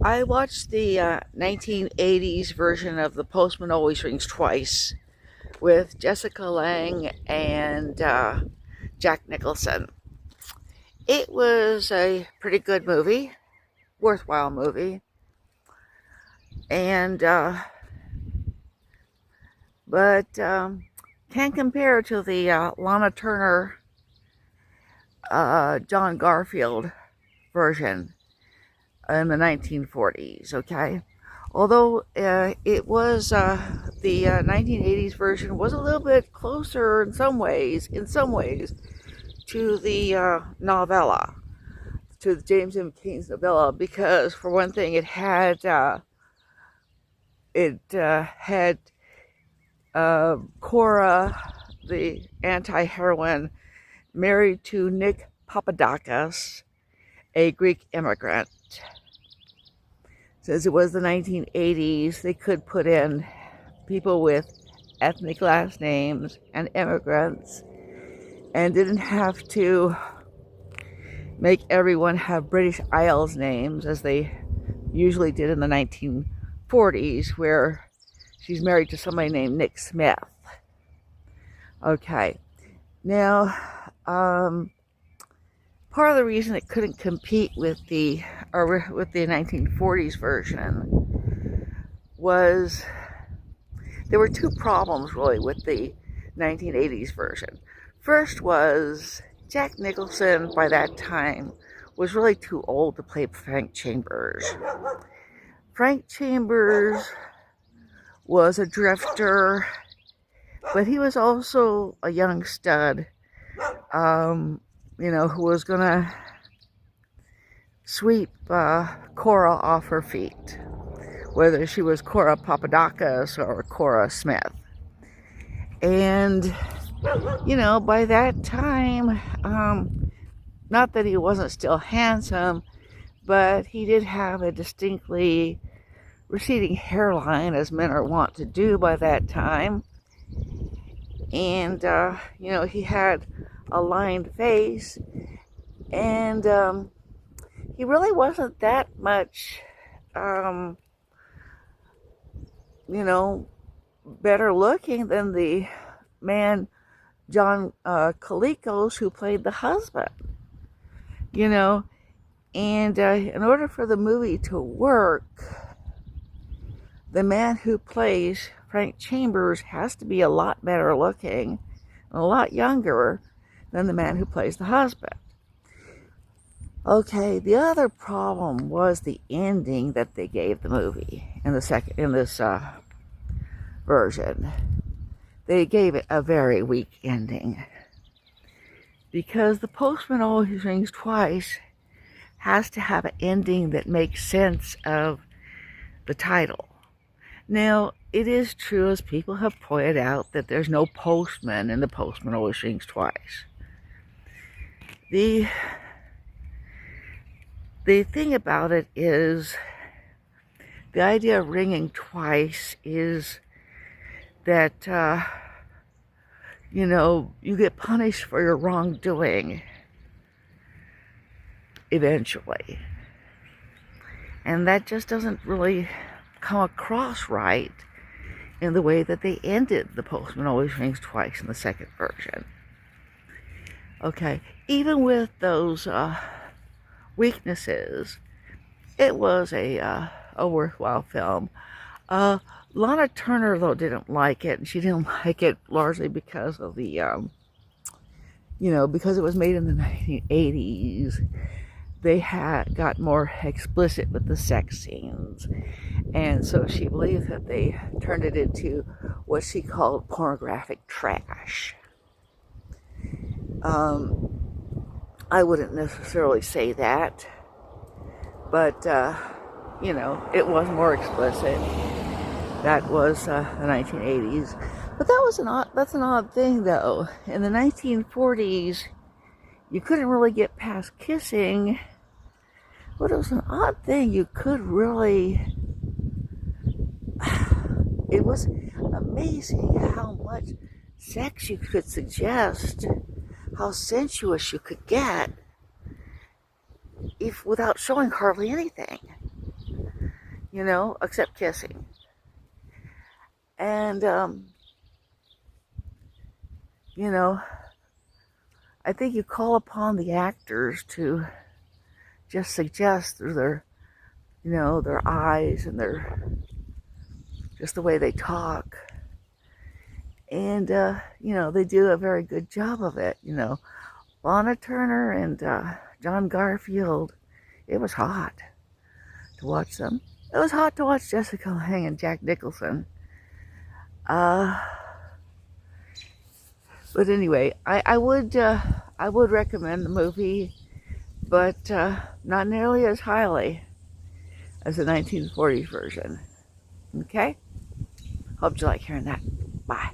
I watched the 1980s version of The Postman Always Rings Twice with Jessica Lange and Jack Nicholson. It was a pretty good movie, worthwhile movie, and but can't compare to the Lana Turner, John Garfield version in the 1940s. Okay, although it was the 1980s version was a little bit closer in some ways, to the novella, to the James M. Cain's novella, because for one thing, it had Cora, the anti-heroine, married to Nick Papadakis, a Greek immigrant. Since it was the 1980s, they could put in people with ethnic last names and immigrants, and didn't have to make everyone have British Isles names as they usually did in the 1940s, where she's married to somebody named Nick Smith. Okay, now part of the reason it couldn't compete with the 1940s version was there were two problems really with the 1980s version. First was Jack Nicholson by that time was really too old to play Frank Chambers. Frank Chambers was a drifter, but he was also a young stud, who was gonna sweep Cora off her feet, whether she was Cora Papadakis or Cora Smith. And, by that time, not that he wasn't still handsome, but he did have a distinctly receding hairline, as men are wont to do by that time. And, he had a lined face, and he really wasn't that much, better looking than the man, John Colicos, who played the husband. And in order for the movie to work, the man who plays Frank Chambers has to be a lot better looking and a lot younger than the man who plays the husband. Okay, the other problem was the ending that they gave the movie in this version. They gave it a very weak ending, because The Postman Always Rings Twice has to have an ending that makes sense of the title. Now, it is true, as people have pointed out, that there's no postman in The Postman Always Rings Twice. The thing about it is, the idea of ringing twice is that, you get punished for your wrongdoing eventually. And that just doesn't really come across right in the way that they ended The Postman Always Rings Twice in the second version. Okay, even with those weaknesses, it was a worthwhile film. Lana Turner, though, didn't like it, and she didn't like it largely because of the, because it was made in the 1980s. They got more explicit with the sex scenes, and so she believes that they turned it into what she called pornographic trash. I wouldn't necessarily say that, but it was more explicit. That was the 1980s, but that's an odd thing, though. In the 1940s, you couldn't really get past kissing, but it was an odd thing. You could really. It was amazing how much sex you could suggest, how sensuous you could get, if without showing hardly anything. you know, except kissing. And, you know, I think you call upon the actors to just suggest through their, you know, their eyes and their, just the way they talk. And, you know, they do a very good job of it, you know. Lana Turner and John Garfield, it was hot to watch them. It was hot to watch Jessica Lange and Jack Nicholson. But anyway, I would recommend the movie, but not nearly as highly as the 1940s version. Okay? Hope you like hearing that. Bye.